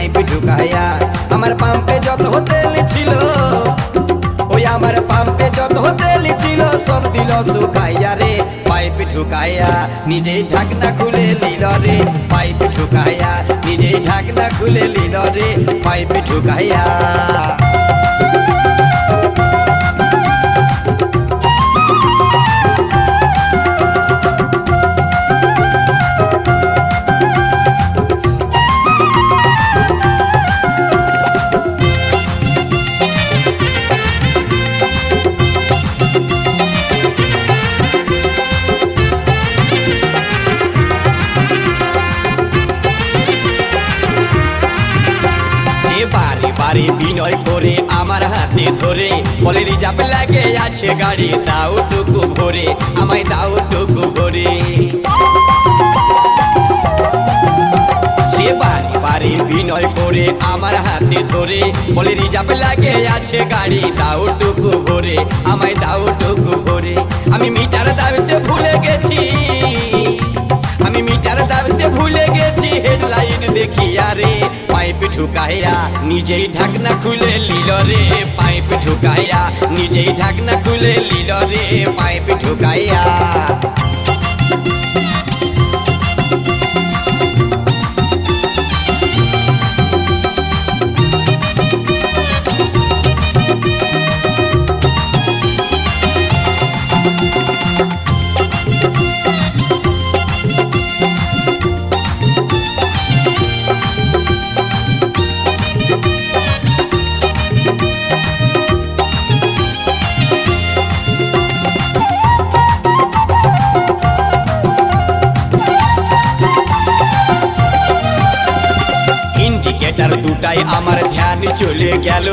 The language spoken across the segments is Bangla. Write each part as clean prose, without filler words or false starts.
পাইপ ঢুকাইয়া। আমার পাম্পে যত তেল ছিল, ওই আমার পাম্পে যত তেল ছিল সব দিল শুকাইয়া রে। পাইপ ঢুকাইয়া নিজেই ঢাকনা খুলে নিল রে। পাইপ ঢুকাইয়া নিজেই ঢাকনা খুলে নিল রে। পাইপ ঢুকাইয়া। বারে বিনয় করে আমার হাতে ধরে বলে রিজার্ভ লাগে আছে গাড়ি, দাও টুকু ভরে, আমায় দাও টুকু ভরে। সে বারে বারে বিনয় করে আমার হাতে ধরে বলে রিজার্ভ লাগে আছে গাড়ি, দাও টুকু ভরে, আমায় দাও টুকু ভরে। আমি মিটার দাবিতে ভুলে গেছি, আমি মিটার দাবিতে ভুলে গেছি, হেডলাইন দেখিয়া রে। পাইপ ঢুকাইয়া নিজেই ঢাকনা খুলে নিল রে। পাইপ ঢুকাইয়া নিজেই ঢাকনা খুলে নিল রে। পাইপ ঢুকাইয়া। ইন্ডিকেটার দুটাই আমার ধ্যান চলে গেল,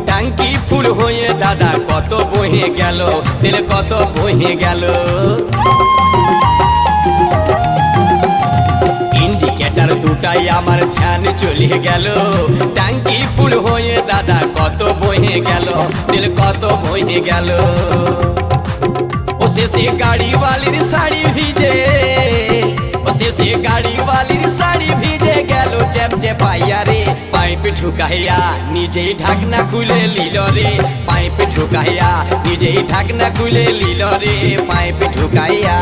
ট্যাঙ্কি ফুল হয়ে দাদা কত বহে গেল, তেল কত বহে গেল। ইন্ডিকেটার দুটাই আমার ধ্যান চলে গেল, ট্যাঙ্কি ফুল হয়ে দাদা কত বহে গেল, তেল কত বহে গেল। ও শেষে গাড়িওয়ালির শাড়ি ভিজে, ও শেষে গাড়িওয়ালির শাড়ি ভিজে গেল চেপচে পাইয়া রে। পাইপ ঢুকাইয়া নিজেই ঢাকনা খুলে নিল রে। পাইপ ঢুকাইয়া নিজেই ঢাকনা খুলে নিল রে। পাইপ ঢুকাইয়া।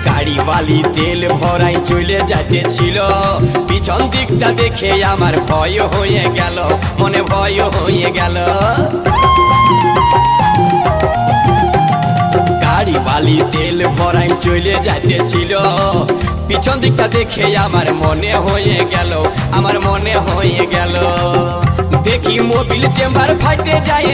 গাড়িওয়ালি তেল ভরাই চলে যাইতেছিল, পিছন দিকটা দেখে আমার ভয় হয়ে গেল, মনে ভয় হয়ে গেল। গাড়িওয়ালি তেল ভরাই চলে যাইতেছিল, পিছন দিকটা দেখে আমার মনে হয়ে গেল, আমার মনে হয়ে গেল। দেখি মোবিল চেম্বার ফাটে যায়,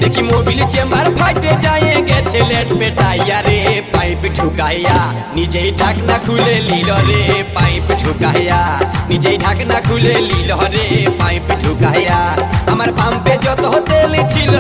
দেখি মোবিল চেম্বার ফাটে যায়, গেছে লেট পেটাইয়া রে। পাইপ ঢুকাইয়া নিজেই ঢাকনা খুলে নিল রে। পাইপ ঢুকাইয়া নিজেই ঢাকনা খুলে নিল রে। পাইপ ঢুকাইয়া। আমার পাম্পে যত তেল ছিল,